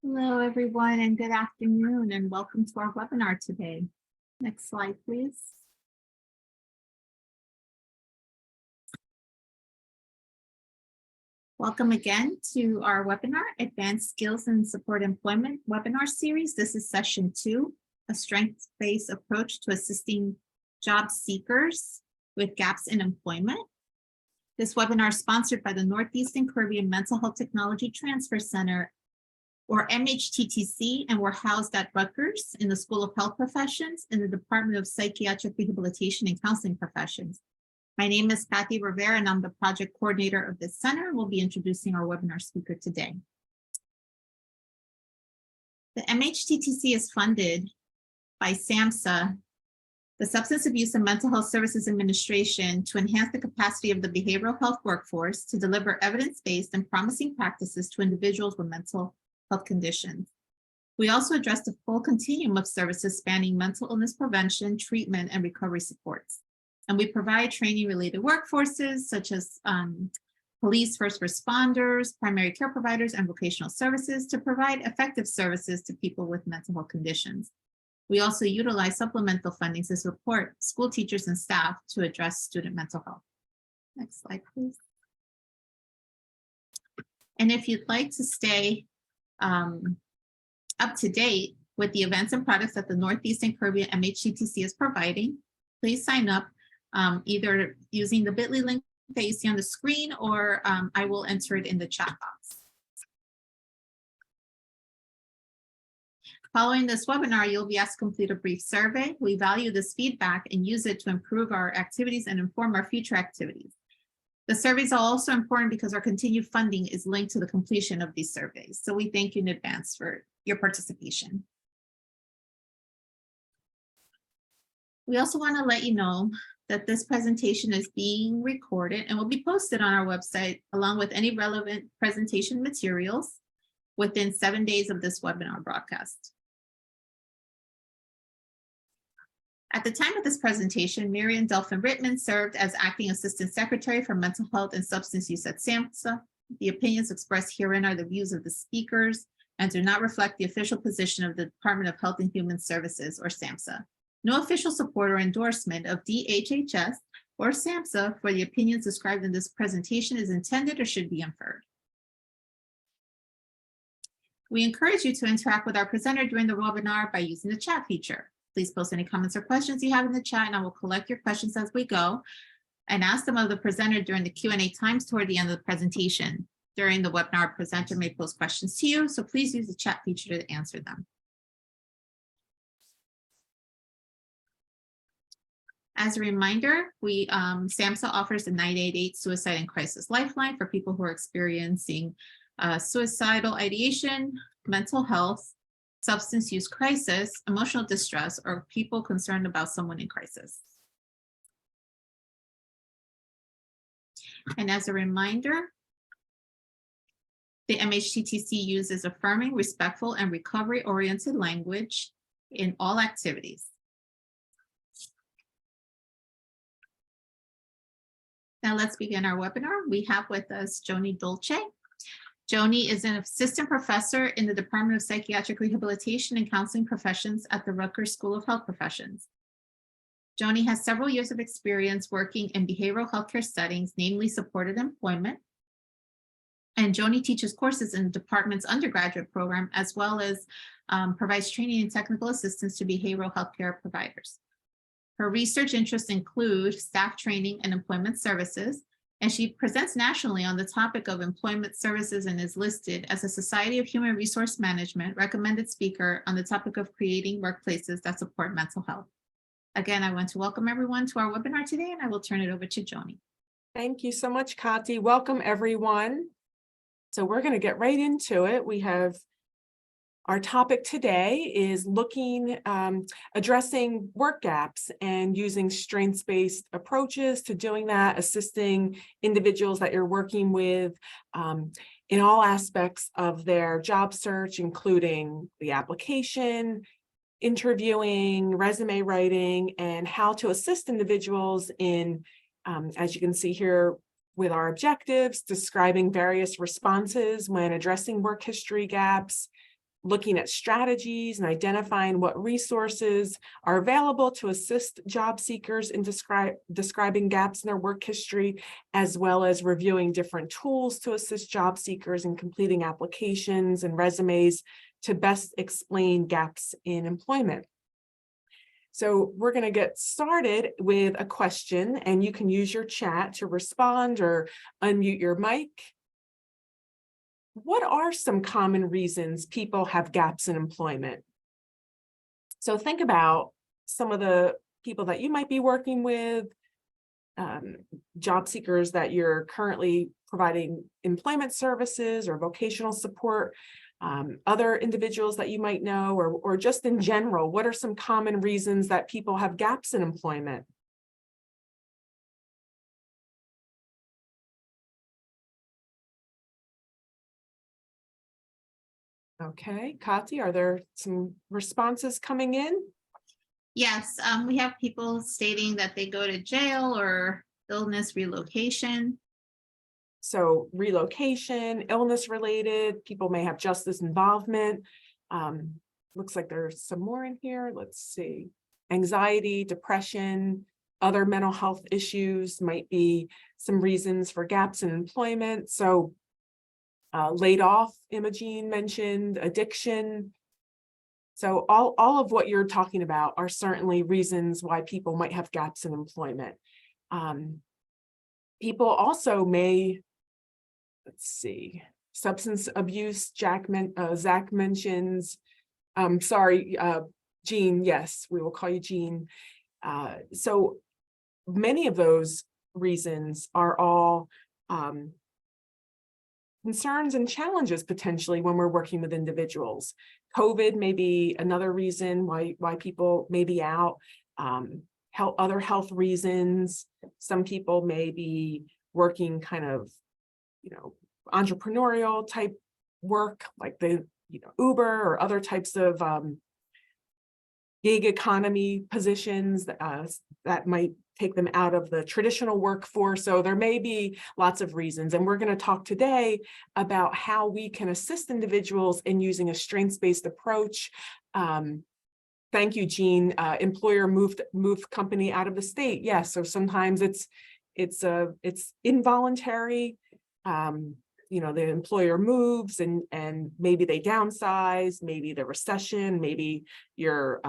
Hello, everyone, and good afternoon, and welcome to our webinar today. Next slide, please. Welcome again to our webinar, Advanced Skills and Support Employment webinar series. This is session 2, a strengths-based approach to assisting job seekers with gaps in employment. This webinar is sponsored by the Northeastern Caribbean Mental Health Technology Transfer Center, or MHTTC, and we're housed at Rutgers in the School of Health Professions in the Department of Psychiatric Rehabilitation and Counseling Professions. My name is Kathy Rivera, and I'm the project coordinator of this center, and we'll be introducing our webinar speaker today. The MHTTC is funded by SAMHSA, the Substance Abuse and Mental Health Services Administration, to enhance the capacity of the behavioral health workforce to deliver evidence-based and promising practices to individuals with mental health conditions. We also address the full continuum of services spanning mental illness prevention, treatment, and recovery supports. And we provide training-related workforces such as police, first responders, primary care providers, and vocational services to provide effective services to people with mental health conditions. We also utilize supplemental funding to support school teachers and staff to address student mental health. Next slide, please. And if you'd like to stay up to date with the events and products that the Northeastern Caribbean MHTTC is providing, please sign up either using the bit.ly link that you see on the screen, or I will enter it in the chat box. Following this webinar, you'll be asked to complete a brief survey. We value this feedback and use it to improve our activities and inform our future activities. The surveys are also important because our continued funding is linked to the completion of these surveys. So we thank you in advance for your participation. We also want to let you know that this presentation is being recorded and will be posted on our website along with any relevant presentation materials within 7 days of this webinar broadcast. At the time of this presentation, Marian Delphin Rittman served as Acting Assistant Secretary for Mental Health and Substance Use at SAMHSA. The opinions expressed herein are the views of the speakers and do not reflect the official position of the Department of Health and Human Services, or SAMHSA. No official support or endorsement of DHHS or SAMHSA for the opinions described in this presentation is intended or should be inferred. We encourage you to interact with our presenter during the webinar by using the chat feature. Please post any comments or questions you have in the chat, and I will collect your questions as we go and ask them of the presenter during the Q&A times toward the end of the presentation. During the webinar, presenter may pose questions to you, so please use the chat feature to answer them. As a reminder, SAMHSA offers the 988 Suicide and Crisis Lifeline for people who are experiencing suicidal ideation, mental health, substance use crisis, emotional distress, or people concerned about someone in crisis. And as a reminder, the MHTTC uses affirming, respectful, and recovery-oriented language in all activities. Now let's begin our webinar. We have with us Joni Dolce. Joni is an assistant professor in the Department of Psychiatric Rehabilitation and Counseling Professions at the Rutgers School of Health Professions. Joni has several years of experience working in behavioral healthcare settings, namely supported employment. And Joni teaches courses in the department's undergraduate program, as well as provides training and technical assistance to behavioral healthcare providers. Her research interests include staff training and employment services, and she presents nationally on the topic of employment services and is listed as a Society of Human Resource Management recommended speaker on the topic of creating workplaces that support mental health. Again, I want to welcome everyone to our webinar today, and I will turn it over to Joni. Thank you so much, Kati. Welcome, everyone. So we're going to get right into it. We have our topic today is addressing work gaps and using strengths-based approaches to doing that, assisting individuals that you're working with in all aspects of their job search, including the application, interviewing, resume writing, and how to assist individuals in, as you can see here, with our objectives, describing various responses when addressing work history gaps, looking at strategies and identifying what resources are available to assist job seekers in describing gaps in their work history, as well as reviewing different tools to assist job seekers in completing applications and resumes to best explain gaps in employment. So we're going to get started with a question, and you can use your chat to respond or unmute your mic. What are some common reasons people have gaps in employment? So think about some of the people that you might be working with, job seekers that you're currently providing employment services or vocational support, other individuals that you might know, or just in general, what are some common reasons that people have gaps in employment? Okay, Kati, are there some responses coming in? Yes, we have people stating that they go to jail or illness relocation. So relocation, illness related, people may have justice involvement. Looks like there's some more in here. Let's see. Anxiety, depression, other mental health issues might be some reasons for gaps in employment. So laid off, Imogene mentioned, addiction. So all of what you're talking about are certainly reasons why people might have gaps in employment. People also may, let's see, substance abuse, Zach mentions, sorry, Jean, yes, we will call you Jean. So many of those reasons are all concerns and challenges potentially when we're working with individuals. COVID may be another reason why people may be out. Other health reasons. Some people may be working kind of, entrepreneurial type work, like the Uber or other types of gig economy positions that might take them out of the traditional workforce. So there may be lots of reasons. And we're going to talk today about how we can assist individuals in using a strengths-based approach. Thank you, Jean. Employer moved company out of the state. Yes. So sometimes it's involuntary. The employer moves and maybe they downsize, maybe the recession, maybe you're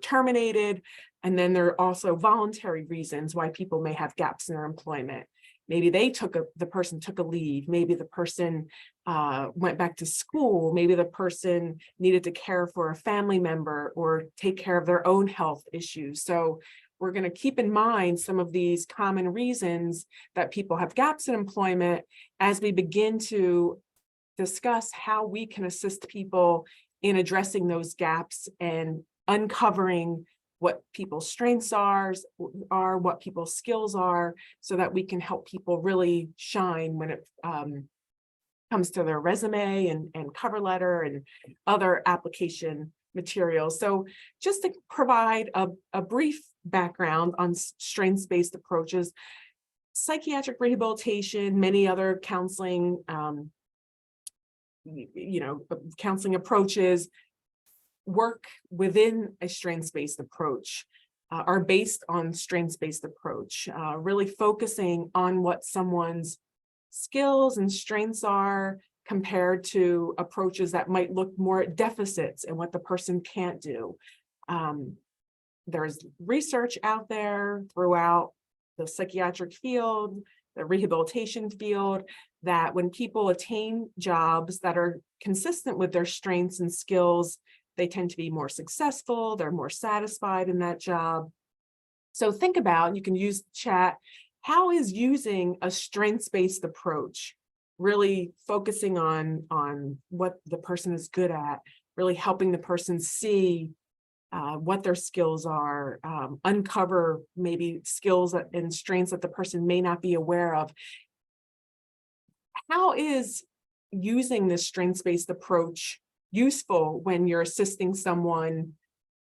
terminated. And then there are also voluntary reasons why people may have gaps in their employment. Maybe the person took a leave. Maybe the person went back to school. Maybe the person needed to care for a family member or take care of their own health issues. So we're going to keep in mind some of these common reasons that people have gaps in employment as we begin to discuss how we can assist people in addressing those gaps and uncovering what people's strengths are, what people's skills are, so that we can help people really shine when it comes to their resume and cover letter and other application materials. So just to provide a brief background on strengths-based approaches, psychiatric rehabilitation, many other counseling, counseling approaches work within a strengths-based approach, are based on strengths-based approach, really focusing on what someone's skills and strengths are compared to approaches that might look more at deficits and what the person can't do. There's research out there throughout the psychiatric field, the rehabilitation field, that when people attain jobs that are consistent with their strengths and skills, they tend to be more successful, they're more satisfied in that job. So think about, you can use chat, how is using a strengths-based approach, really focusing on what the person is good at, really helping the person see what their skills are, uncover maybe skills and strengths that the person may not be aware of. How is using this strengths-based approach useful when you're assisting someone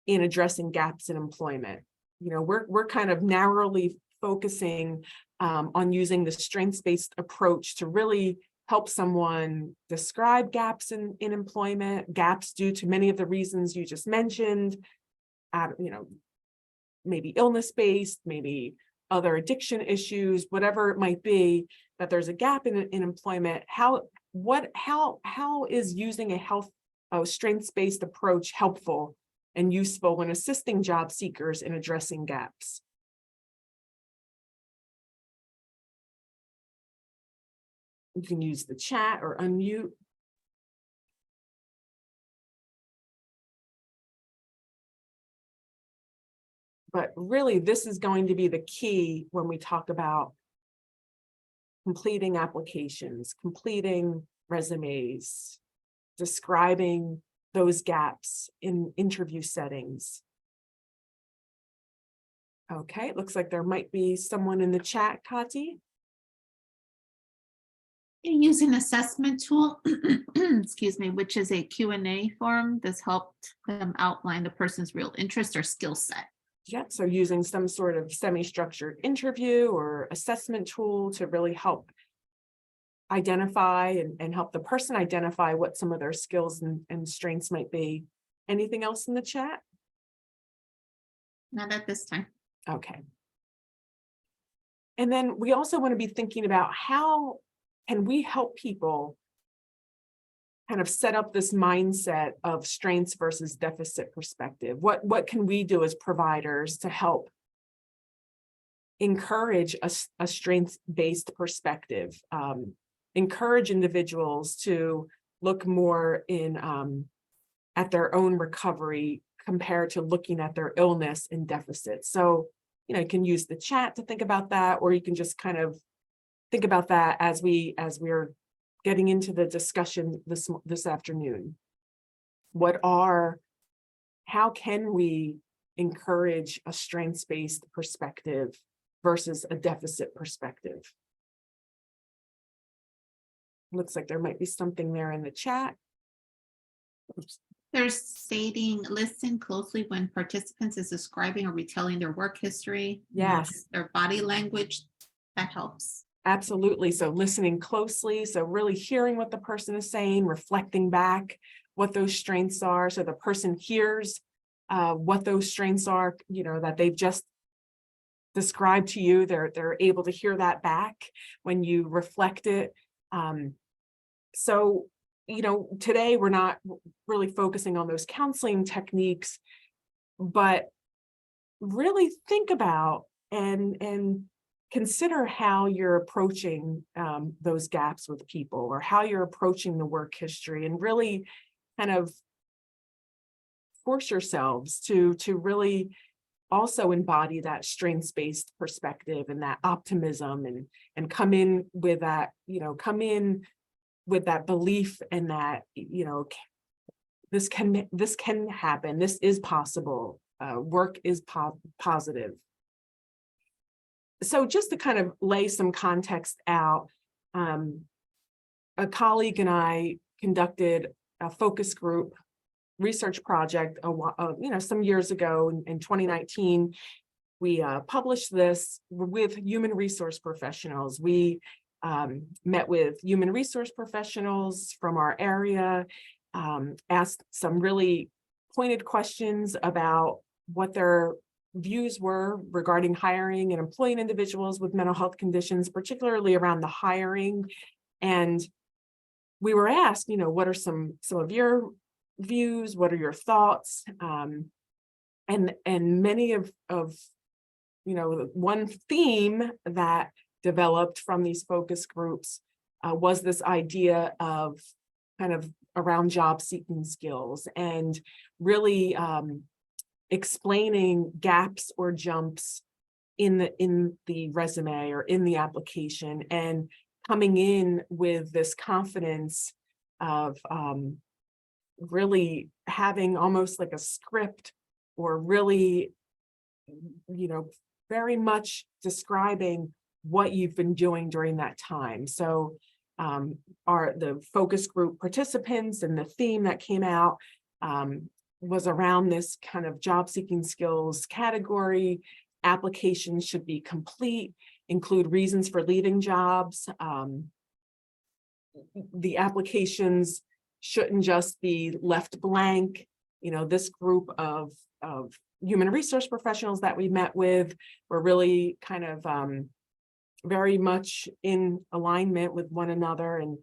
in addressing gaps in employment? We're kind of narrowly focusing on using the strengths-based approach to really help someone describe gaps in employment, gaps due to many of the reasons you just mentioned, maybe illness-based, maybe other addiction issues, whatever it might be, that there's a gap in employment. How is using a strengths-based approach helpful and useful when assisting job seekers in addressing gaps? You can use the chat or unmute. But really, this is going to be the key when we talk about completing applications, completing resumes, describing those gaps in interview settings. Okay, it looks like there might be someone in the chat, Kati. Use an assessment tool, excuse me, which is a Q&A form. This helped them outline the person's real interest or skill set. Yeah, so using some sort of semi-structured interview or assessment tool to really help identify and help the person identify what some of their skills and strengths might be. Anything else in the chat? Not at this time. Okay. And then we also want to be thinking about how can we help people kind of set up this mindset of strengths versus deficit perspective. What can we do as providers to help encourage a strengths-based perspective, encourage individuals to look more at their own recovery compared to looking at their illness and deficit. So, you can use the chat to think about that, or you can just kind of think about that as we're getting into the discussion this afternoon. How can we encourage a strengths-based perspective versus a deficit perspective? Looks like there might be something there in the chat. Oops. They're stating, listen closely when participants is describing or retelling their work history. Yes. Their body language, that helps. Absolutely. So listening closely, so really hearing what the person is saying, reflecting back what those strengths are, so the person hears what those strengths are, that they've just described to you. They're able to hear that back when you reflect it. So, today we're not really focusing on those counseling techniques, but really think about and consider how you're approaching those gaps with people, or how you're approaching the work history, and really kind of force yourselves to really also embody that strengths-based perspective and that optimism, and come in with that, belief, and that, this can happen, this is possible, work is positive. So just to kind of lay some context out, a colleague and I conducted a focus group research project some years ago. In 2019, we published this with human resource professionals. We met with human resource professionals from our area, asked some really pointed questions about what their views were regarding hiring and employing individuals with mental health conditions, particularly around the hiring. And we were asked, what are some of your views? What are your thoughts? And many of one theme that developed from these focus groups was this idea of kind of around job seeking skills, and really explaining gaps or jumps in the resume or in the application, and coming in with this confidence of really having almost like a script, or really, very much describing what you've been doing during that time. So the focus group participants, and the theme that came out was around this kind of job seeking skills category. Applications should be complete, include reasons for leaving jobs, the applications shouldn't just be left blank. You know, this group of human resource professionals that we met with were really kind of very much in alignment with one another and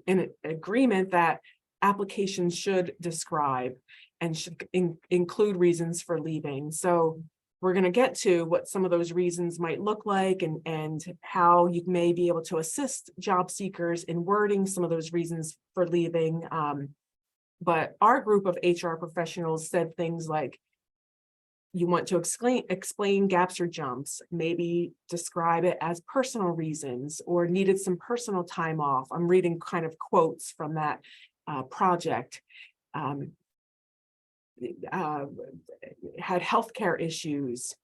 in agreement that applications should describe and should include reasons for leaving. So we're going to get to what some of those reasons might look like and how you may be able to assist job seekers in wording some of those reasons for leaving. But our group of HR professionals said things like, you want to explain gaps or jumps, maybe describe it as personal reasons or needed some personal time off. I'm reading kind of quotes from that project. Had healthcare issues,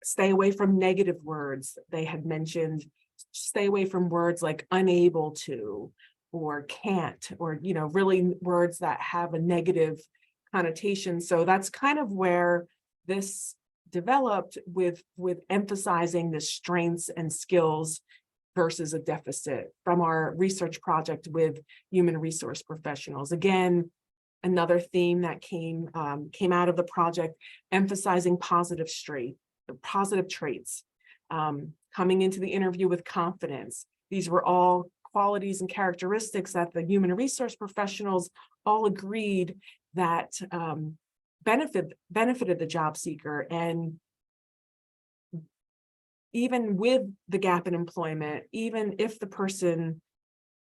stay away from negative words. They had mentioned stay away from words like unable to or can't, or, you know, really words that have a negative connotation. So that's kind of where this developed with emphasizing the strengths and skills versus a deficit from our research project with human resource professionals. Again, another theme that came out of the project, emphasizing positive traits, coming into the interview with confidence. These were all qualities and characteristics that the human resource professionals all agreed that benefited the job seeker. And even with the gap in employment, even if the person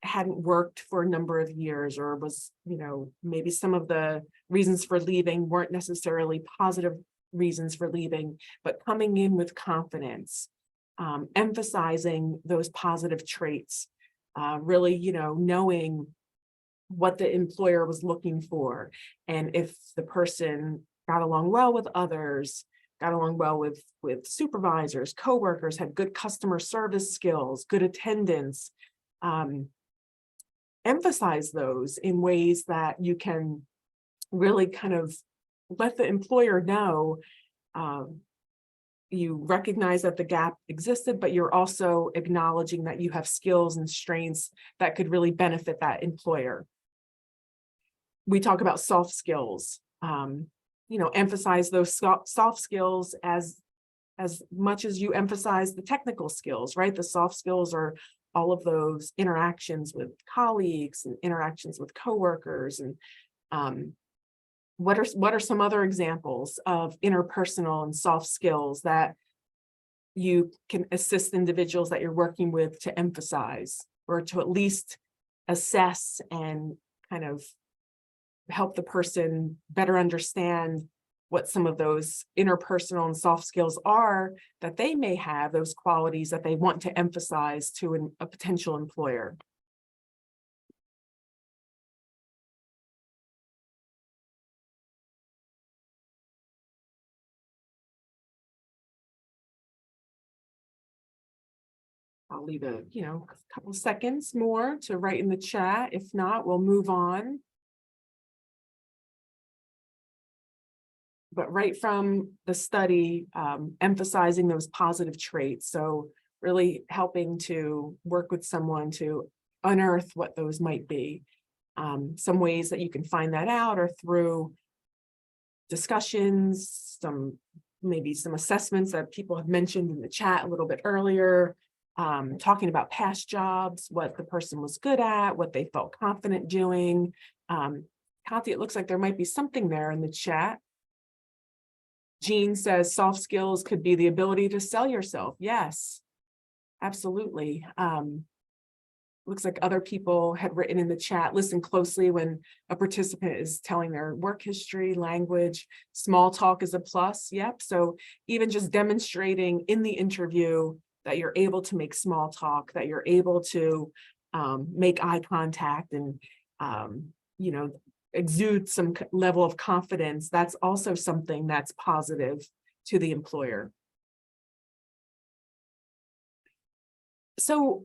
hadn't worked for a number of years or was, you know, maybe some of the reasons for leaving weren't necessarily positive reasons for leaving, but coming in with confidence, emphasizing those positive traits, really, you know, knowing what the employer was looking for. And if the person got along well with others, got along well with supervisors, coworkers, had good customer service skills, good attendance, emphasize those in ways that you can really kind of let the employer know you recognize that the gap existed, but you're also acknowledging that you have skills and strengths that could really benefit that employer. We talk about soft skills, you know, emphasize those soft skills as much as you emphasize the technical skills, right? The soft skills are all of those interactions with colleagues and interactions with coworkers. And what are some other examples of interpersonal and soft skills that you can assist individuals that you're working with to emphasize, or to at least assess and kind of help the person better understand what some of those interpersonal and soft skills are that they may have, those qualities that they want to emphasize to a potential employer. I'll leave a couple seconds more to write in the chat. If not, we'll move on. But right from the study, emphasizing those positive traits. So really helping to work with someone to unearth what those might be. Some ways that you can find that out are through discussions, maybe some assessments that people have mentioned in the chat a little bit earlier, talking about past jobs, what the person was good at, what they felt confident doing. Kathy, it looks like there might be something there in the chat. Jean says soft skills could be the ability to sell yourself. Yes, absolutely. Looks like other people had written in the chat, listen closely when a participant is telling their work history, language, small talk is a plus. Yep. So even just demonstrating in the interview that you're able to make small talk, that you're able to make eye contact and, exude some level of confidence, that's also something that's positive to the employer. So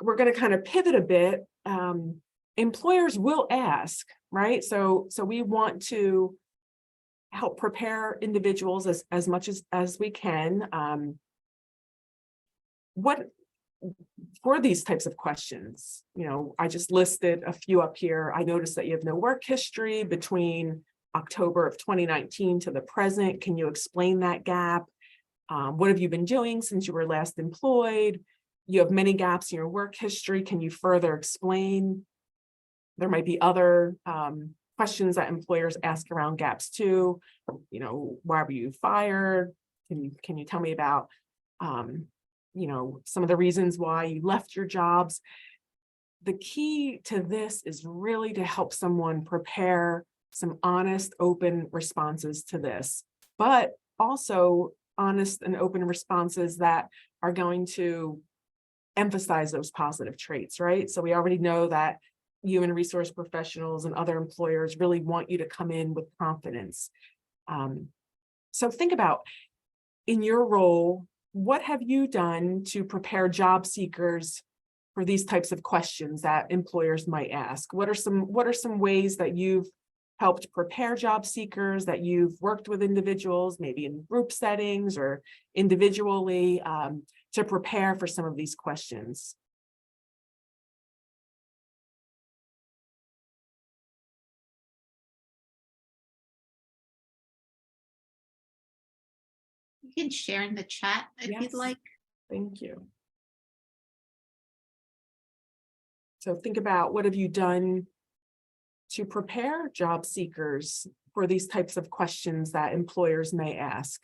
we're going to kind of pivot a bit. Employers will ask, right? So we want to help prepare individuals as much as we can. What for these types of questions, I just listed a few up here. I noticed that you have no work history between October of 2019 to the present. Can you explain that gap? What have you been doing since you were last employed? You have many gaps in your work history. Can you further explain? There might be other questions that employers ask around gaps too. Why were you fired? Can you tell me about some of the reasons why you left your jobs? The key to this is really to help someone prepare some honest, open responses to this, but also honest and open responses that are going to emphasize those positive traits, right? So we already know that human resource professionals and other employers really want you to come in with confidence. So think about, in your role, what have you done to prepare job seekers for these types of questions that employers might ask? What are some ways that you've helped prepare job seekers, that you've worked with individuals, maybe in group settings or individually, to prepare for some of these questions? You can share in the chat if Yes. you'd like. Thank you. So think about, what have you done to prepare job seekers for these types of questions that employers may ask?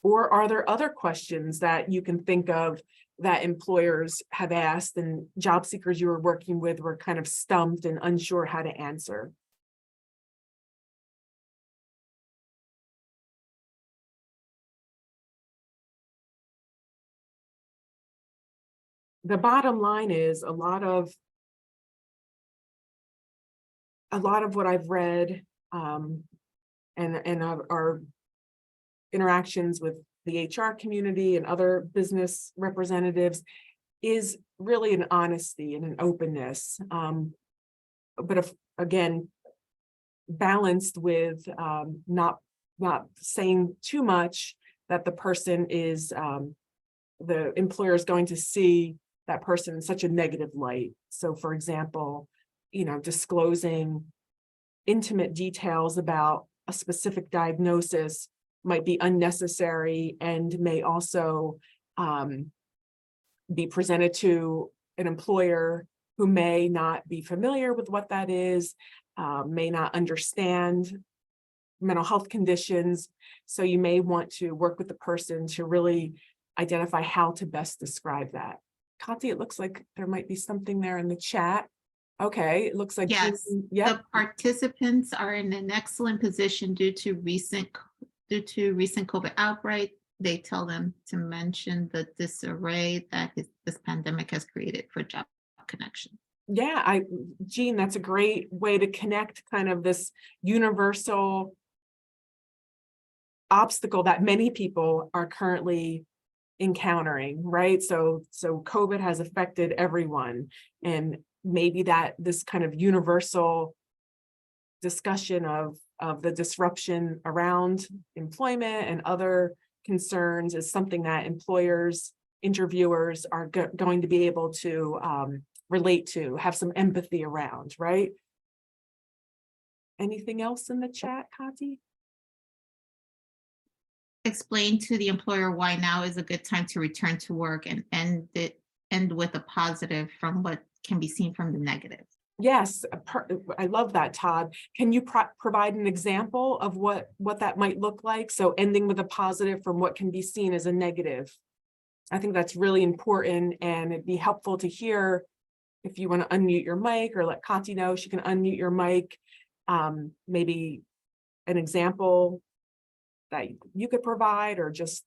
Or are there other questions that you can think of that employers have asked and job seekers you were working with were kind of stumped and unsure how to answer? The bottom line is, a lot of what I've read and our interactions with the HR community and other business representatives is really an honesty and an openness, but if, again, balanced with not saying too much that the person is the employer is going to see that person in such a negative light. So, for example, disclosing intimate details about a specific diagnosis might be unnecessary and may also be presented to an employer who may not be familiar with what that is, may not understand mental health conditions. So you may want to work with the person to really identify how to best describe that. Kati, it looks like there might be something there in the chat. Okay, it looks like, Yes, yep. the participants are in an excellent position due to recent COVID outbreak. They tell them to mention the disarray that this pandemic has created for job connection. Yeah, Jean, that's a great way to connect kind of this universal obstacle that many people are currently encountering, right? So COVID has affected everyone, and maybe that this kind of universal discussion of the disruption around employment and other concerns is something that employers, interviewers are going to be able to relate to, have some empathy around, right? Anything else in the chat, Kati? Explain to the employer why now is a good time to return to work and end with a positive from what can be seen from the negative. Yes, I love that, Todd. Can you provide an example of what that might look like? So ending with a positive from what can be seen as a negative. I think that's really important, and it'd be helpful to hear if you want to unmute your mic or let Kati know she can unmute your mic. Maybe an example that you could provide, or just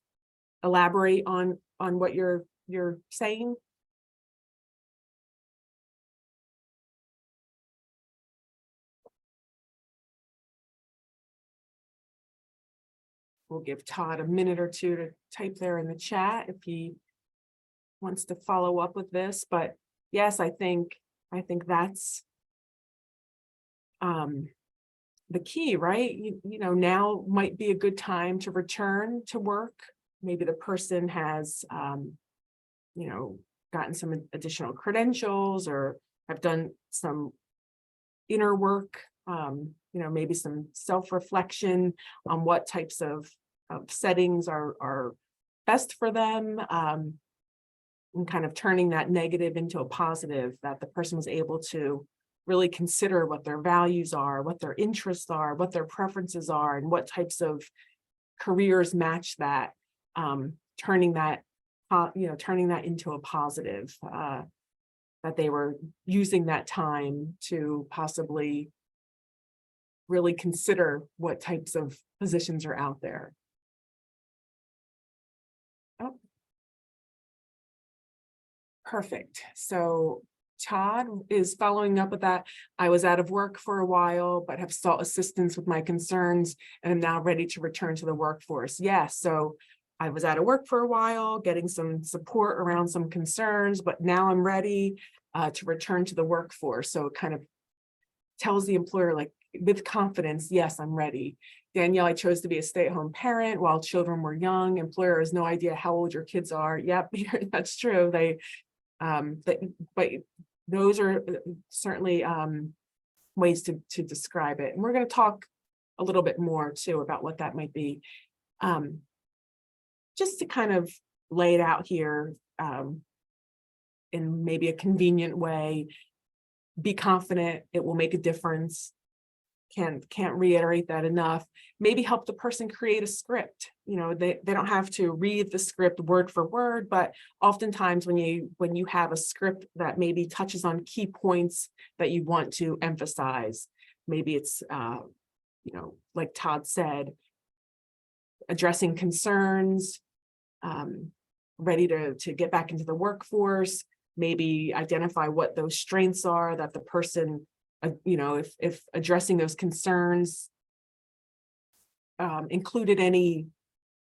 elaborate on what you're saying. We'll give Todd a minute or two to type there in the chat if he wants to follow up with this. But yes, I think that's the key, right? Now might be a good time to return to work. Maybe the person has, gotten some additional credentials or have done some inner work, maybe some self-reflection on what types of settings are best for them, and kind of turning that negative into a positive, that the person was able to really consider what their values are, what their interests are, what their preferences are, and what types of careers match that, turning that into a positive, that they were using that time to possibly really consider what types of positions are out there. Oh, perfect. So Todd is following up with that. I was out of work for a while, but have sought assistance with my concerns and am now ready to return to the workforce. Yes, so I was out of work for a while, getting some support around some concerns, but now I'm ready to return to the workforce. So it kind of tells the employer, like, with confidence, yes, I'm ready. Danielle, I chose to be a stay-at-home parent while children were young. Employer has no idea how old your kids are. Yep, that's true. But those are certainly ways to describe it. And we're going to talk a little bit more too about what that might be. Just to kind of lay it out here in maybe a convenient way. Be confident, it will make a difference. Can't reiterate that enough. Maybe help the person create a script. They don't have to read the script word for word, but oftentimes when you have a script that maybe touches on key points that you want to emphasize, maybe it's like Todd said, addressing concerns, ready to get back into the workforce, maybe identify what those strengths are that the person, if addressing those concerns included any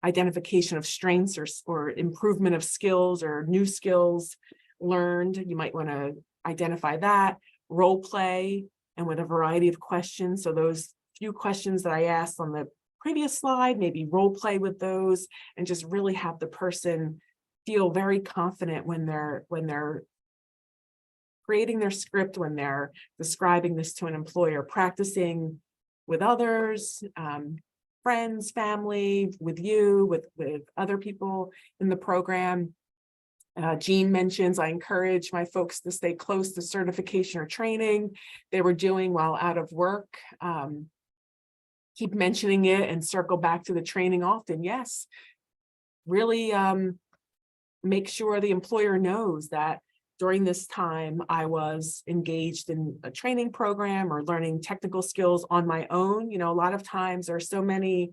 identification of strengths or improvement of skills or new skills learned, you might want to identify that, role play, and with a variety of questions. So those few questions that I asked on the previous slide, maybe role play with those and just really have the person feel very confident when they're creating their script, when they're describing this to an employer, practicing with others, friends, family, with you, with other people in the program. Jean mentions, I encourage my folks to stay close to certification or training they were doing while out of work. Keep mentioning it and circle back to the training often. Yes, really make sure the employer knows that during this time, I was engaged in a training program or learning technical skills on my own. A lot of times there are so many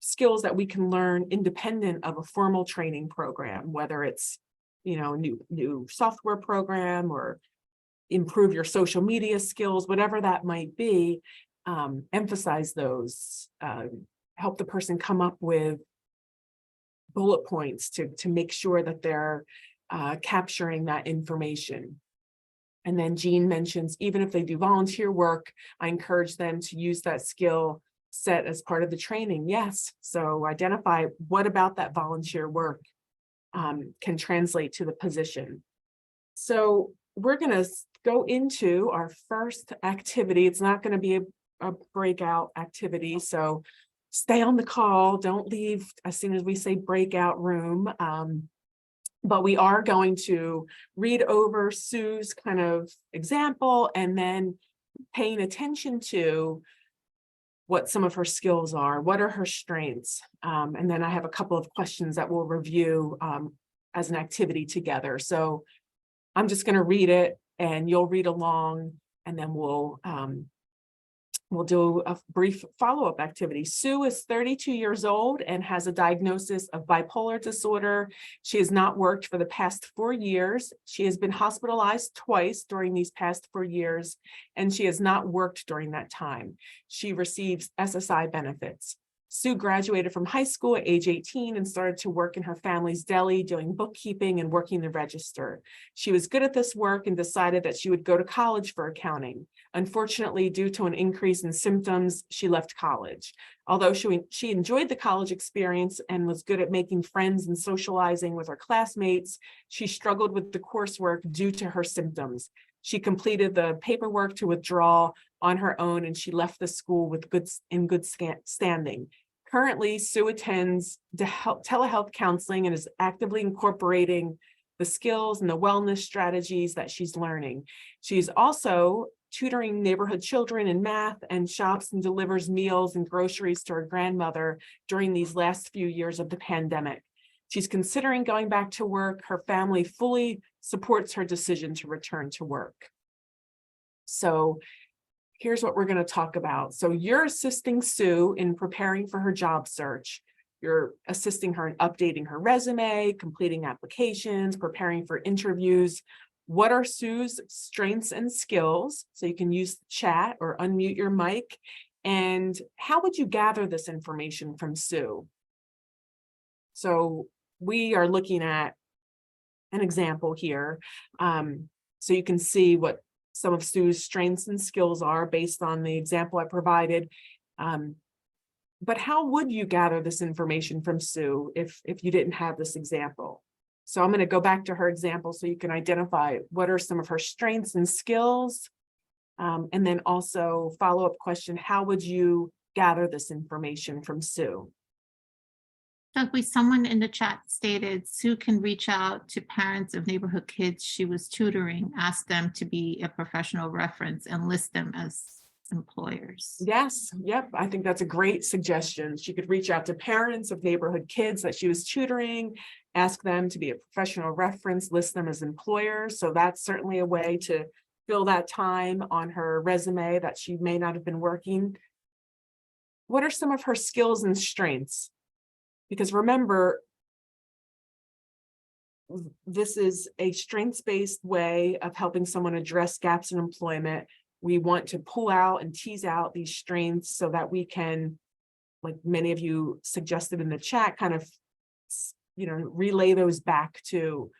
skills that we can learn independent of a formal training program, whether it's, new software program or improve your social media skills, whatever that might be. Emphasize those, help the person come up with bullet points to make sure that they're capturing that information. And then Jean mentions, even if they do volunteer work, I encourage them to use that skill set as part of the training. Yes, so identify what about that volunteer work can translate to the position. So we're going to go into our first activity. It's not going to be a breakout activity, so stay on the call. Don't leave as soon as we say breakout room. But we are going to read over Sue's kind of example and then paying attention to what some of her skills are, what are her strengths. And then I have a couple of questions that we'll review as an activity together. So I'm just going to read it and you'll read along, and then we'll do a brief follow-up activity. Sue is 32 years old and has a diagnosis of bipolar disorder. She has not worked for the past 4 years. She has been hospitalized twice during these past 4 years, and she has not worked during that time. She receives SSI benefits. Sue graduated from high school at age 18 and started to work in her family's deli, doing bookkeeping and working the register. She was good at this work and decided that she would go to college for accounting. Unfortunately, due to an increase in symptoms, she left college. Although she enjoyed the college experience and was good at making friends and socializing with her classmates, she struggled with the coursework due to her symptoms. She completed the paperwork to withdraw on her own, and she left the school with good standing. Currently, Sue attends telehealth counseling and is actively incorporating the skills and the wellness strategies that she's learning. She's also tutoring neighborhood children in math and shops and delivers meals and groceries to her grandmother during these last few years of the pandemic. She's considering going back to work. Her family fully supports her decision to return to work. So here's what we're going to talk about. So you're assisting Sue in preparing for her job search. You're assisting her in updating her resume, completing applications, preparing for interviews. What are Sue's strengths and skills? So you can use the chat or unmute your mic. And how would you gather this information from Sue? So we are looking at an example here. So you can see what some of Sue's strengths and skills are based on the example I provided. But how would you gather this information from Sue if you didn't have this example? So I'm going to go back to her example so you can identify what are some of her strengths and skills. And then also follow-up question, how would you gather this information from Sue? Someone in the chat stated Sue can reach out to parents of neighborhood kids she was tutoring, ask them to be a professional reference and list them as employers. Yes, yep, I think that's a great suggestion. She could reach out to parents of neighborhood kids that she was tutoring, ask them to be a professional reference, list them as employers. So that's certainly a way to fill that time on her resume that she may not have been working. What are some of her skills and strengths? Because remember, this is a strengths-based way of helping someone address gaps in employment. We want to pull out and tease out these strengths so that we can, like many of you suggested in the chat, kind of, relay those back to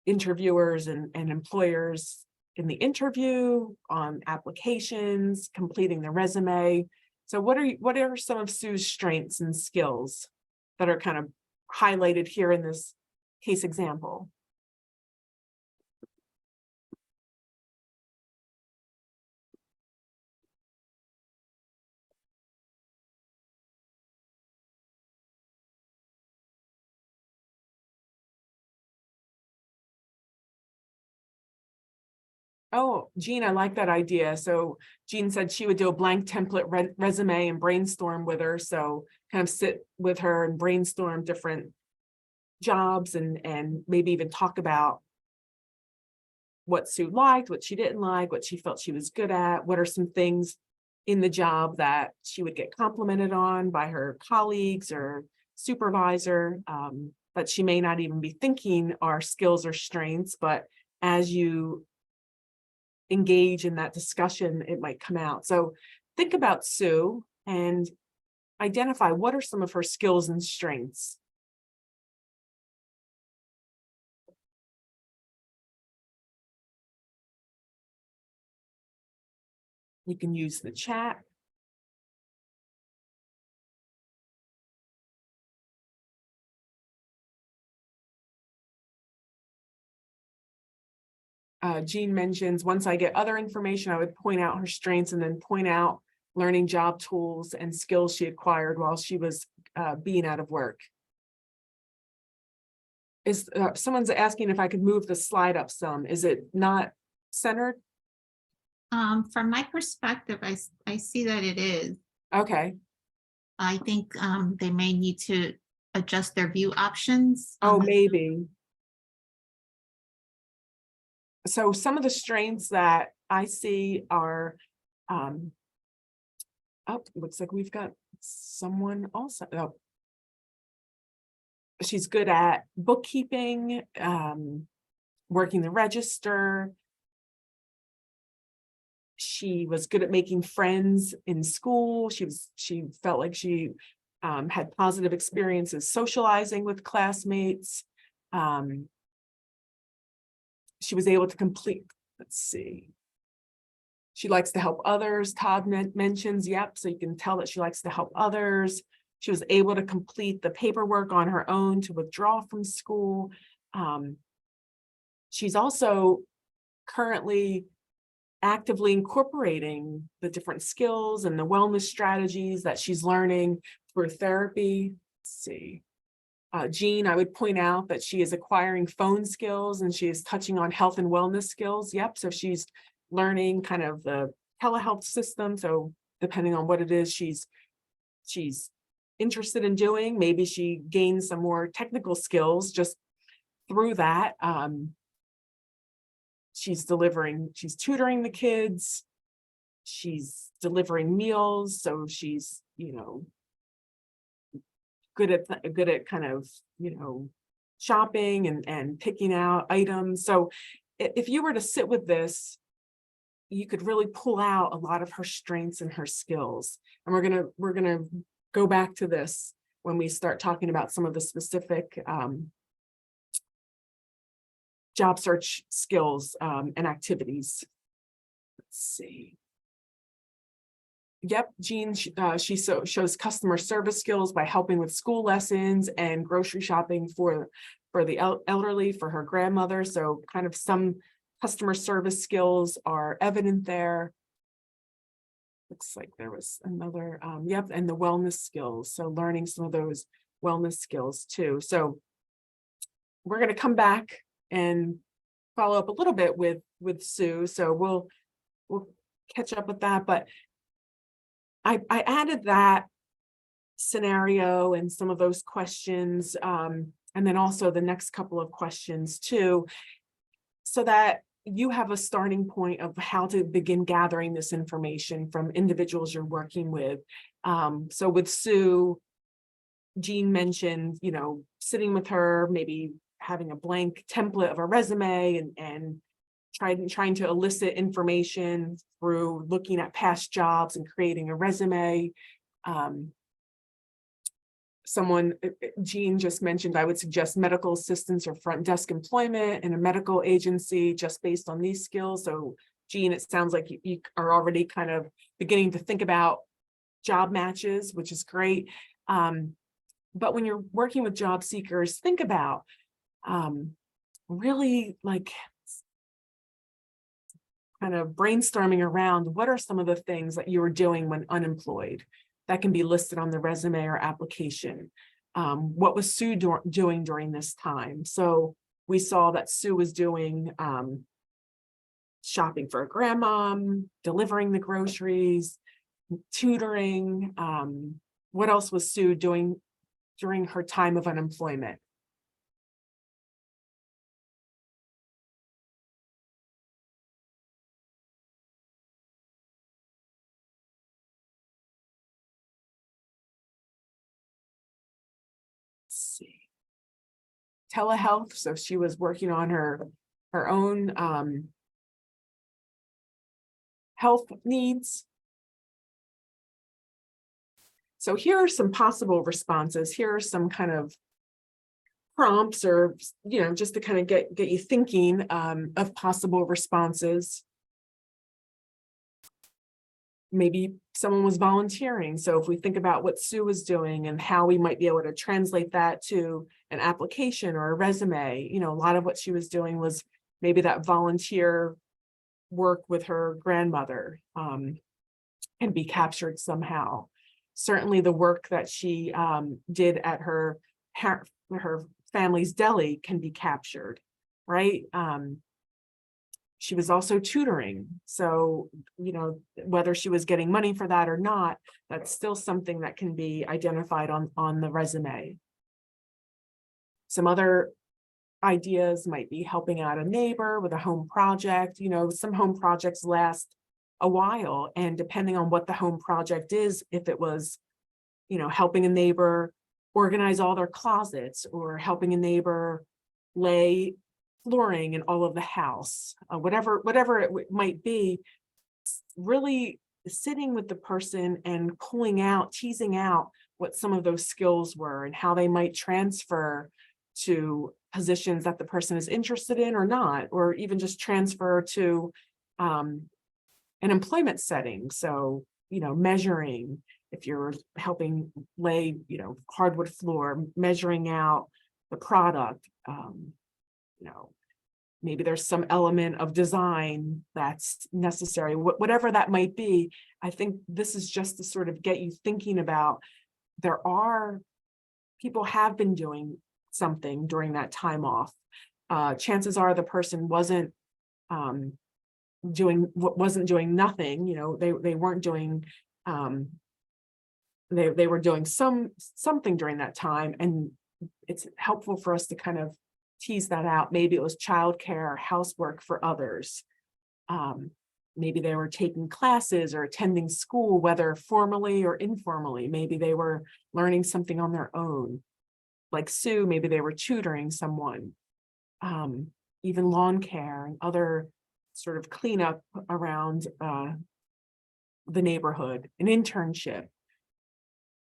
interviewers and employers in the interview, on applications, completing the resume. So what are some of Sue's strengths and skills that are kind of highlighted here in this case example? Oh, Jean, I like that idea. So Jean said she would do a blank template resume and brainstorm with her. So kind of sit with her and brainstorm different jobs and maybe even talk about what Sue liked, what she didn't like, what she felt she was good at, what are some things in the job that she would get complimented on by her colleagues or supervisor, that she may not even be thinking are skills or strengths, but as you engage in that discussion, it might come out. So think about Sue and identify what are some of her skills and strengths. You can use the chat. Jean mentions, once I get other information, I would point out her strengths and then point out learning job tools and skills she acquired while she was being out of work. Someone's asking if I could move the slide up some. Is it not centered? From my perspective, I see that it is. Okay. I think they may need to adjust their view options. Oh, maybe. So some of the strengths that I see are, oh, looks like we've got someone also. Oh. She's good at bookkeeping, working the register. She was good at making friends in school. She felt like she had positive experiences socializing with classmates. She was able to complete, let's see. She likes to help others. Todd mentions, yep, so you can tell that she likes to help others. She was able to complete the paperwork on her own to withdraw from school. She's also currently actively incorporating the different skills and the wellness strategies that she's learning through therapy. Let's see. Jean, I would point out that she is acquiring phone skills and she is touching on health and wellness skills. Yep, so she's learning kind of the telehealth system. So depending on what it is she's interested in doing, maybe she gains some more technical skills just through that. She's tutoring the kids, she's delivering meals, so she's, good at kind of, shopping and picking out items. So if you were to sit with this, you could really pull out a lot of her strengths and her skills. And we're gonna go back to this when we start talking about some of the specific job search skills and activities. Let's see. Yep, Jean, she shows customer service skills by helping with school lessons and grocery shopping for the elderly, for her grandmother. So kind of some customer service skills are evident there. Looks like there was another, yep, and the wellness skills. So learning some of those wellness skills too. So we're going to come back and follow up a little bit with Sue. So we'll catch up with that. But I added that scenario and some of those questions, and then also the next couple of questions too, so that you have a starting point of how to begin gathering this information from individuals you're working with. So with Sue, Jean mentioned, sitting with her, maybe having a blank template of a resume and trying to elicit information through looking at past jobs and creating a resume. Jean just mentioned, I would suggest medical assistance or front desk employment in a medical agency just based on these skills. So Jean, it sounds like you are already kind of beginning to think about job matches, which is great. But when you're working with job seekers, think about really like kind of brainstorming around what are some of the things that you were doing when unemployed that can be listed on the resume or application. What was Sue doing during this time? So we saw that Sue was doing shopping for a grandmom, delivering the groceries, tutoring. What else was Sue doing during her time of unemployment? See, telehealth. So she was working on her own health needs. So here are some possible responses. Here are some kind of prompts, or just to kind of get you thinking of possible responses. Maybe someone was volunteering. So if we think about what Sue was doing and how we might be able to translate that to an application or a resume, a lot of what she was doing was maybe that volunteer work with her grandmother can be captured somehow. Certainly the work that she did at her family's deli can be captured, right? She was also tutoring. So, whether she was getting money for that or not, that's still something that can be identified on the resume. Some other ideas might be helping out a neighbor with a home project. Some home projects last a while, and depending on what the home project is, if it was, helping a neighbor organize all their closets, or helping a neighbor lay flooring in all of the house, whatever it might be, really sitting with the person and teasing out what some of those skills were and how they might transfer to positions that the person is interested in or not, or even just transfer to an employment setting. So, measuring, if you're helping lay, hardwood floor, measuring out the product, maybe there's some element of design that's necessary, whatever that might be. I think this is just to sort of get you thinking about, people have been doing something during that time off. Chances are the person wasn't doing nothing. They weren't doing, they were doing something during that time, and it's helpful for us to kind of tease that out. Maybe it was childcare or housework for others. Maybe they were taking classes or attending school, whether formally or informally. Maybe they were learning something on their own. Like Sue, maybe they were tutoring someone. Even lawn care and other sort of cleanup around the neighborhood, an internship,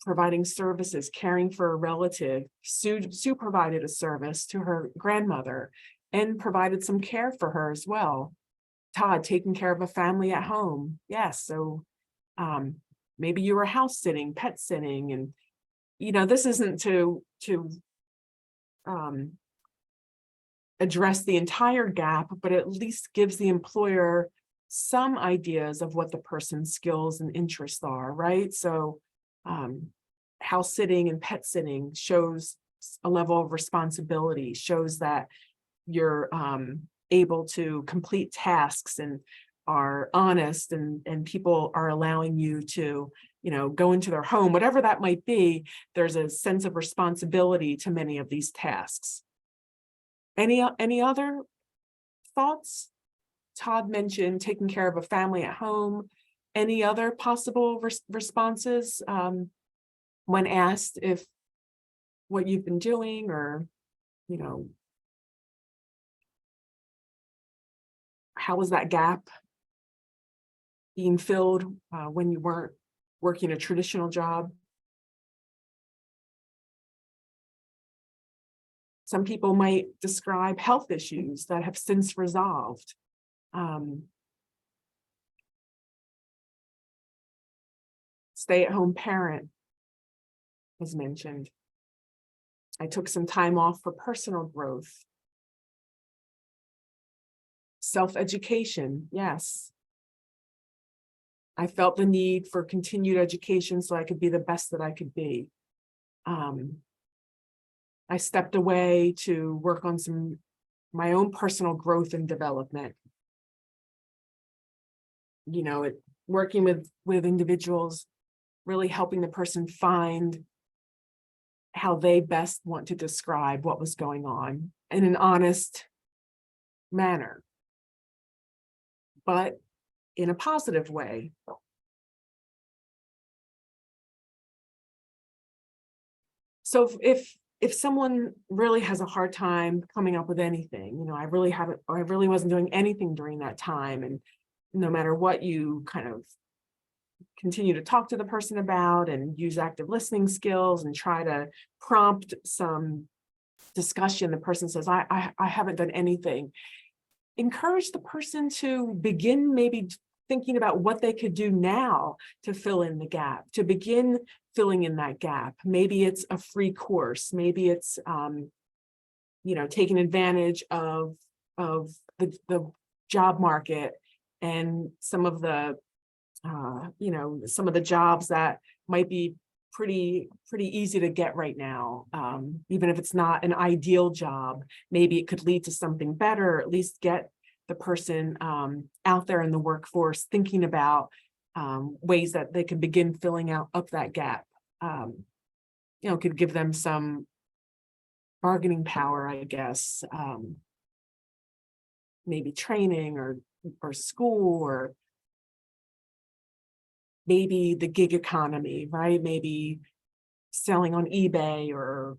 providing services, caring for a relative. Sue provided a service to her grandmother and provided some care for her as well. Todd, taking care of a family at home. Yes. So maybe you were house sitting, pet sitting, and this isn't to address the entire gap, but at least gives the employer some ideas of what the person's skills and interests are, right? So house sitting and pet sitting shows a level of responsibility, shows that you're able to complete tasks and are honest, and people are allowing you to, go into their home, whatever that might be. There's a sense of responsibility to many of these tasks. Any other thoughts? Todd mentioned taking care of a family at home. Any other possible responses when asked if what you've been doing, or, how was that gap being filled when you weren't working a traditional job? Some people might describe health issues that have since resolved. Stay-at-home parent was mentioned. I took some time off for personal growth. Self-education, yes. I felt the need for continued education so I could be the best that I could be. I stepped away to work on my own personal growth and development. Working with individuals, really helping the person find how they best want to describe what was going on in an honest manner, but in a positive way. So if someone really has a hard time coming up with anything, I really wasn't doing anything during that time, and no matter what you kind of continue to talk to the person about and use active listening skills and try to prompt some discussion, the person says, I haven't done anything. Encourage the person to begin maybe thinking about what they could do now to fill in the gap, to begin filling in that gap. Maybe it's a free course. Maybe it's, taking advantage of the job market and some of the jobs that might be pretty easy to get right now. Even if it's not an ideal job, maybe it could lead to something better, or at least get the person out there in the workforce thinking about ways that they can begin filling up that gap. Could give them some bargaining power, I guess. Maybe training or school, or maybe the gig economy, right? Maybe selling on eBay or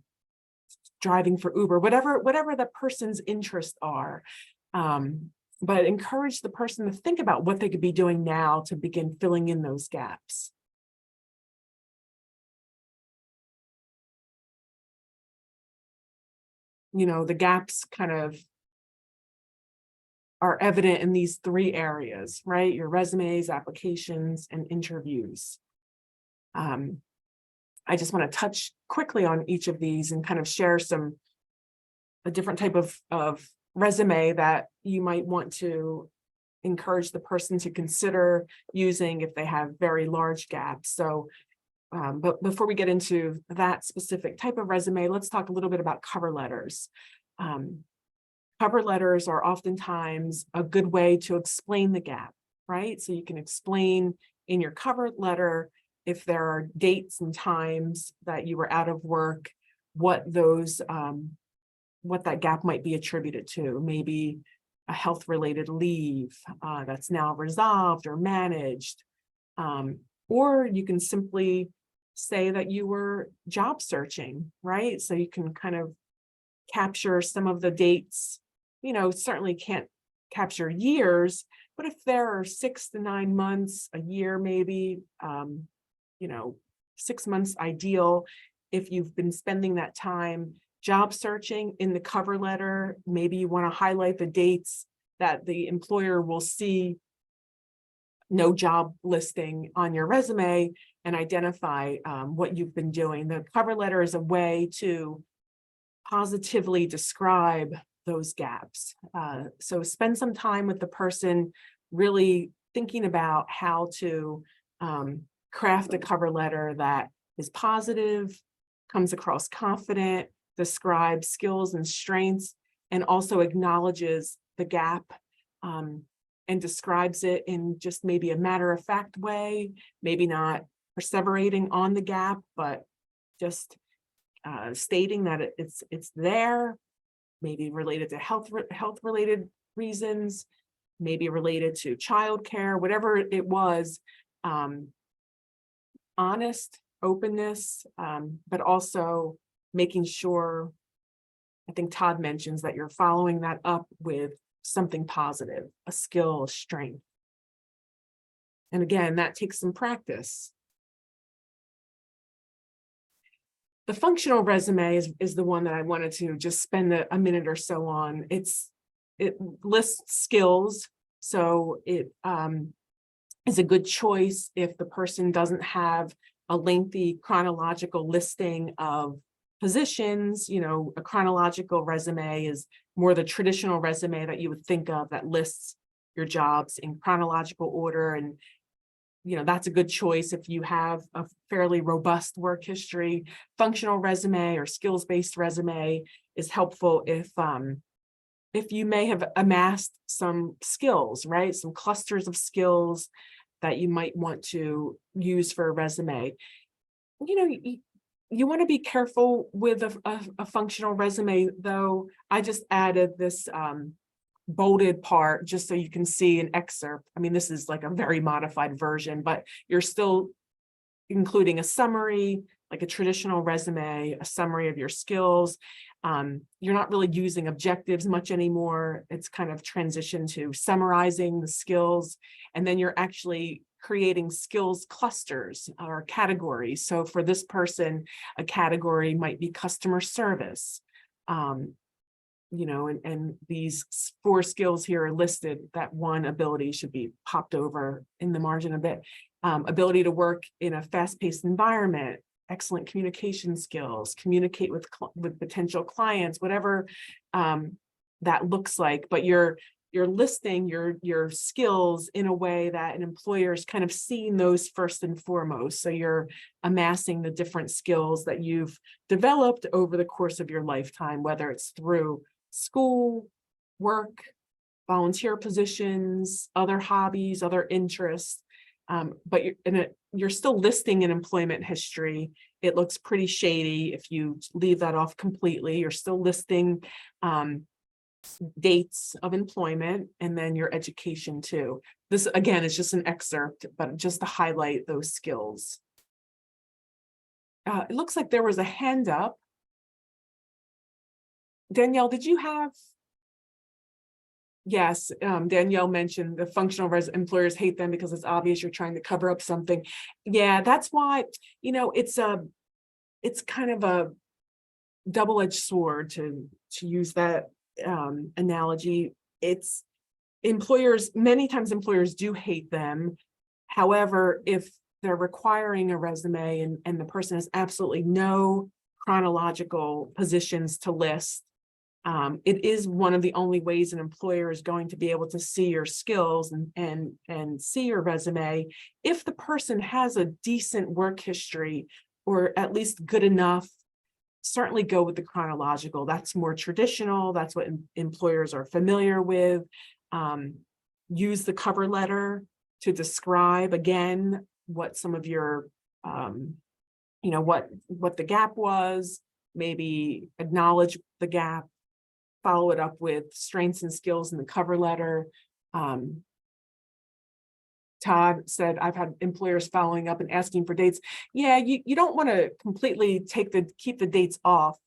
driving for Uber, whatever the person's interests are. But encourage the person to think about what they could be doing now to begin filling in those gaps. The gaps kind of are evident in these three areas, right? Your resumes, applications, and interviews. I just want to touch quickly on each of these and kind of share a different type of resume that you might want to encourage the person to consider using if they have very large gaps. So, but before we get into that specific type of resume, let's talk a little bit about cover letters. Cover letters are oftentimes a good way to explain the gap, right? So you can explain in your cover letter if there are dates and times that you were out of work, what that gap might be attributed to. Maybe a health-related leave that's now resolved or managed. Or you can simply say that you were job searching, right? So you can kind of capture some of the dates. Certainly can't capture years, but if there are 6 to 9 months, a year maybe, 6 months ideal. If you've been spending that time job searching in the cover letter, maybe you want to highlight the dates that the employer will see no job listing on your resume and identify what you've been doing. The cover letter is a way to positively describe those gaps. So spend some time with the person really thinking about how to craft a cover letter that is positive, comes across confident, describes skills and strengths, and also acknowledges the gap and describes it in just maybe a matter-of-fact way, maybe not perseverating on the gap, but just stating that it's there, maybe related to health-related reasons, maybe related to childcare, whatever it was. Honest openness, but also making sure, I think Todd mentions that you're following that up with something positive, a skill, a strength. And again, that takes some practice. The functional resume is the one that I wanted to just spend a minute or so on. It lists skills, so it is a good choice if the person doesn't have a lengthy chronological listing of positions. A chronological resume is more the traditional resume that you would think of that lists your jobs in chronological order. And that's a good choice if you have a fairly robust work history. Functional resume or skills-based resume is helpful if you may have amassed some skills, right? Some clusters of skills that you might want to use for a resume. You want to be careful with a functional resume, though. I just added this bolded part just so you can see an excerpt. I mean, this is like a very modified version, but you're still including a summary, like a traditional resume, a summary of your skills. You're not really using objectives much anymore. It's kind of transitioned to summarizing the skills, and then you're actually creating skills clusters or categories. So for this person, a category might be customer service. And these 4 skills here are listed. That one ability should be popped over in the margin a bit. Ability to work in a fast-paced environment, excellent communication skills, communicate with potential clients, whatever that looks like. But you're listing your skills in a way that an employer is kind of seeing those first and foremost. So you're amassing the different skills that you've developed over the course of your lifetime, whether it's through school, work, volunteer positions, other hobbies, other interests. But you're still listing an employment history. It looks pretty shady if you leave that off completely. You're still listing dates of employment, and then your education too. This again is just an excerpt, but just to highlight those skills. It looks like there was a hand up. Danielle, did you have? Yes, Danielle mentioned the functional employers hate them because it's obvious you're trying to cover up something. Yeah, that's why, it's kind of a double-edged sword to use that analogy. It's many times employers do hate them. However, if they're requiring a resume and the person has absolutely no chronological positions to list, it is one of the only ways an employer is going to be able to see your skills and see your resume. If the person has a decent work history, or at least good enough, certainly go with the chronological. That's more traditional. That's what employers are familiar with. Use the cover letter to describe again what some of your, what the gap was, maybe acknowledge the gap, follow it up with strengths and skills in the cover letter. Todd said, I've had employers following up and asking for dates. Yeah, you don't want to completely keep the dates off.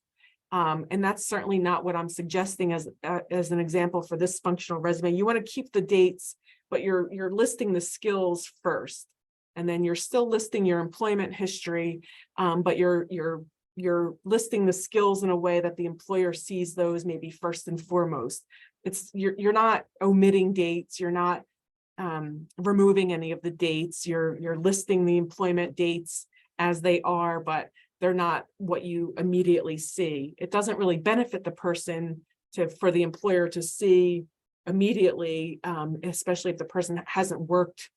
And that's certainly not what I'm suggesting as an example for this functional resume. You want to keep the dates, but you're listing the skills first. And then you're still listing your employment history, but you're listing the skills in a way that the employer sees those maybe first and foremost. You're not omitting dates, you're not removing any of the dates, you're listing the employment dates as they are, but they're not what you immediately see. It doesn't really benefit the person for the employer to see immediately, especially if the person hasn't worked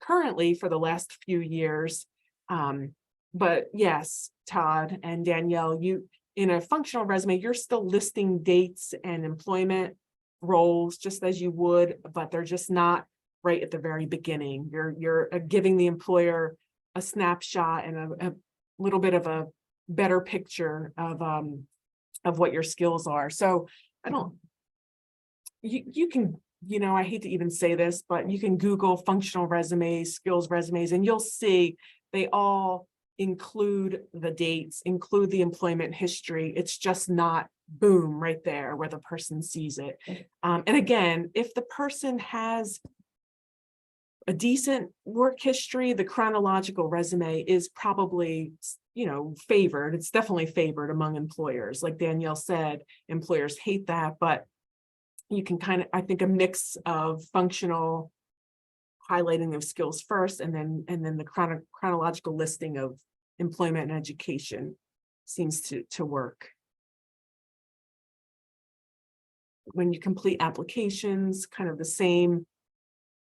currently for the last few years. But yes, Todd and Danielle, in a functional resume, you're still listing dates and employment roles just as you would, but they're just not right at the very beginning. You're giving the employer a snapshot and a little bit of a better picture of what your skills are. So you can, I hate to even say this, but you can Google functional resumes, skills resumes, and you'll see they all include the dates, include the employment history. It's just not boom right there where the person sees it. And again, if the person has a decent work history, the chronological resume is probably, favored. It's definitely favored among employers. Like Danielle said, employers hate that, but you can I think a mix of functional highlighting of skills first, and then the chronological listing of employment and education seems to work. When you complete applications, kind of the same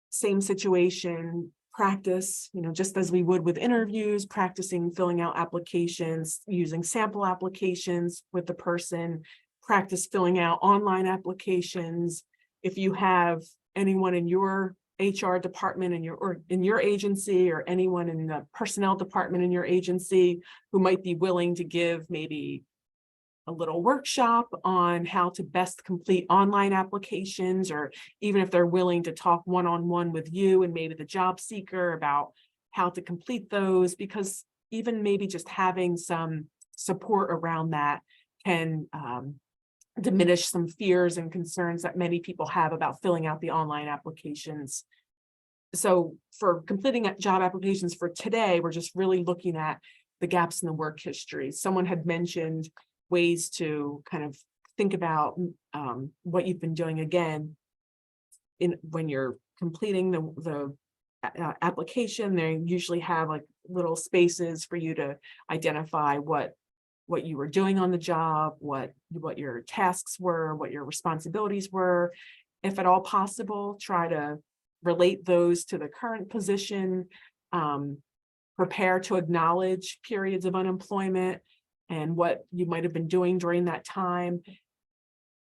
situation, practice, just as we would with interviews, practicing filling out applications, using sample applications with the person, practice filling out online applications. If you have anyone in your HR department in your agency, or anyone in the personnel department in your agency who might be willing to give maybe a little workshop on how to best complete online applications, or even if they're willing to talk one-on-one with you and maybe the job seeker about how to complete those, because even maybe just having some support around that can diminish some fears and concerns that many people have about filling out the online applications. So for completing job applications for today, we're just really looking at the gaps in the work history. Someone had mentioned ways to kind of think about what you've been doing again when you're completing the application. They usually have like little spaces for you to identify what you were doing on the job, what your tasks were, what your responsibilities were. If at all possible, try to relate those to the current position, prepare to acknowledge periods of unemployment and what you might have been doing during that time.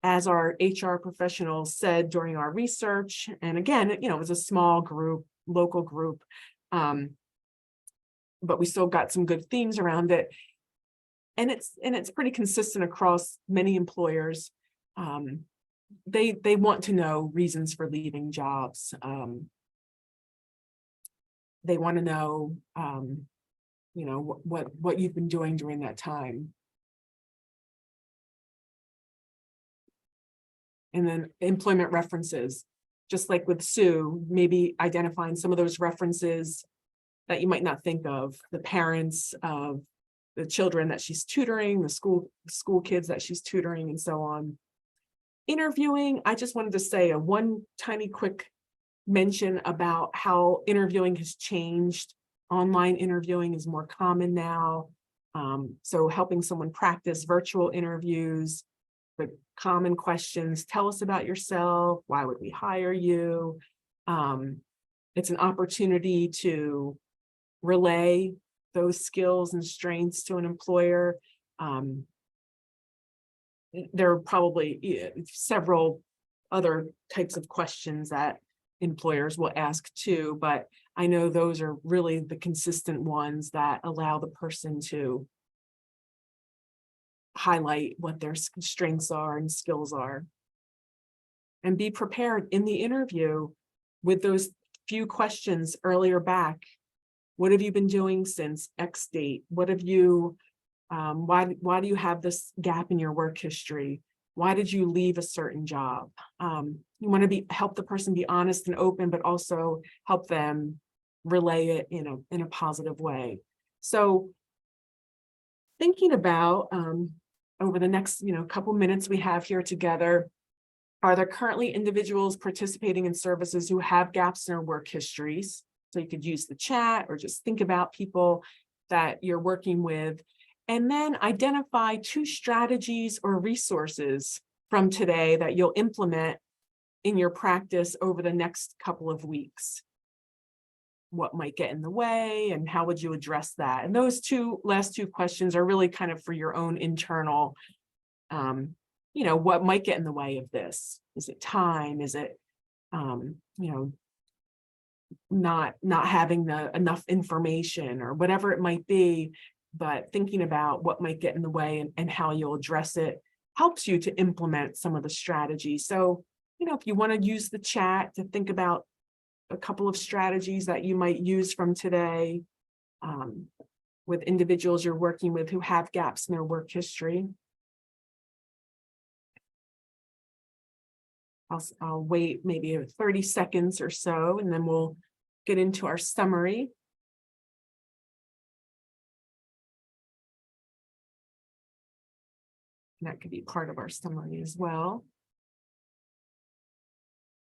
As our HR professionals said during our research, and again, it was a small group, local group, but we still got some good themes around it. And it's pretty consistent across many employers. They want to know reasons for leaving jobs. They want to know, what you've been doing during that time. And then employment references, just like with Sue, maybe identifying some of those references that you might not think of, the parents of the children that she's tutoring, the school kids that she's tutoring, and so on. Interviewing, I just wanted to say one tiny quick mention about how interviewing has changed. Online interviewing is more common now. So helping someone practice virtual interviews, the common questions: tell us about yourself, why would we hire you? It's an opportunity to relay those skills and strengths to an employer. There are probably several other types of questions that employers will ask too, but I know those are really the consistent ones that allow the person to highlight what their strengths are and skills are. And be prepared in the interview with those few questions earlier back. What have you been doing since X date? What have you, why do you have this gap in your work history? Why did you leave a certain job? You want to help the person be honest and open, but also help them relay it in a positive way. So thinking about over the next couple minutes we have here together, are there currently individuals participating in services who have gaps in their work histories? So you could use the chat or just think about people that you're working with, and then identify 2 strategies or resources from today that you'll implement in your practice over the next couple of weeks. What might get in the way and how would you address that? And those last two questions are really kind of for your own internal, what might get in the way of this? Is it time? Is it, not having enough information or whatever it might be, but thinking about what might get in the way and how you'll address it helps you to implement some of the strategies. So, if you want to use the chat to think about a couple of strategies that you might use from today with individuals you're working with who have gaps in their work history. I'll wait maybe 30 seconds or so, and then we'll get into our summary. And that could be part of our summary as well.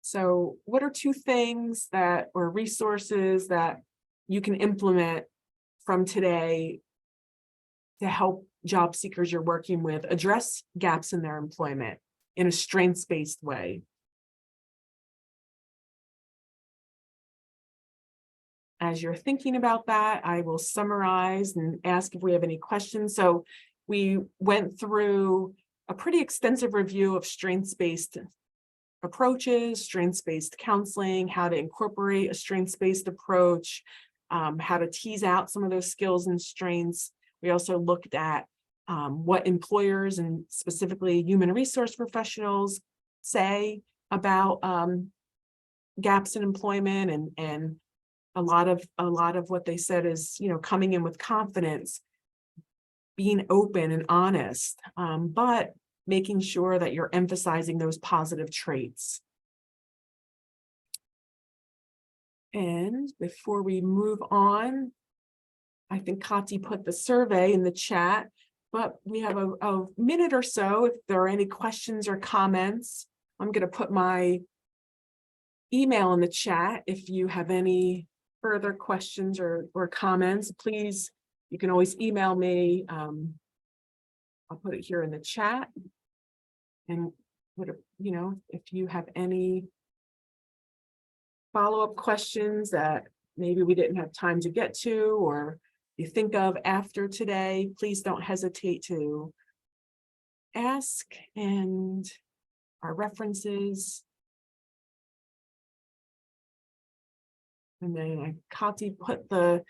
So what are 2 things or resources that you can implement from today to help job seekers you're working with address gaps in their employment in a strengths-based way? As you're thinking about that, I will summarize and ask if we have any questions. So we went through a pretty extensive review of strengths-based approaches, strengths-based counseling, how to incorporate a strengths-based approach, how to tease out some of those skills and strengths. We also looked at what employers and specifically human resource professionals say about gaps in employment, and a lot of what they said is, coming in with confidence, being open and honest, but making sure that you're emphasizing those positive traits. And before we move on, I think Kati put the survey in the chat, but we have a minute or so if there are any questions or comments. I'm going to put my email in the chat. If you have any further questions or comments, please, you can always email me. I'll put it here in the chat. And if you have any follow-up questions that maybe we didn't have time to get to, or you think of after today, please don't hesitate to ask. And our references. And then Kati put the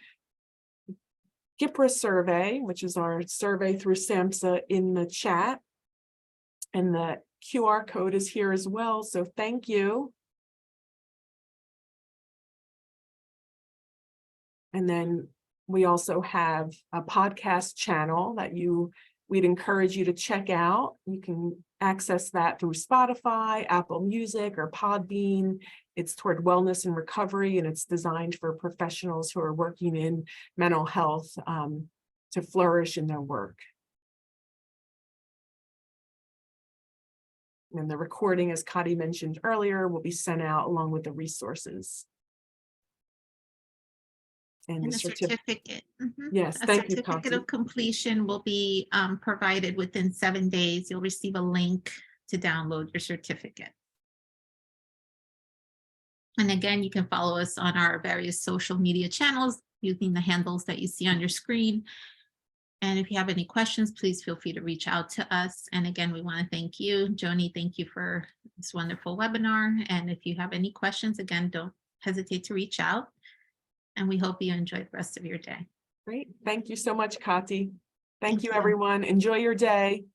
GIPRA survey, which is our survey through SAMHSA, in the chat. And the QR code is here as well, so thank you. And then we also have a podcast channel that we'd encourage you to check out. You can access that through Spotify, Apple Music, or Podbean. It's toward wellness and recovery, and it's designed for professionals who are working in mental health to flourish in their work. And the recording, as Kati mentioned earlier, will be sent out along with the resources. And And the a certificate. certificate. Yes, A thank you, certificate Kati. of completion will be provided within 7 days. You'll receive a link to download your certificate. And again, you can follow us on our various social media channels using the handles that you see on your screen. And if you have any questions, please feel free to reach out to us. And again, we want to thank you, Joni. Thank you for this wonderful webinar. And if you have any questions, again, don't hesitate to reach out. And we hope you enjoy the rest of your day. Great. Thank you so much, Kati. Thank Thank you, you. everyone. Enjoy your day.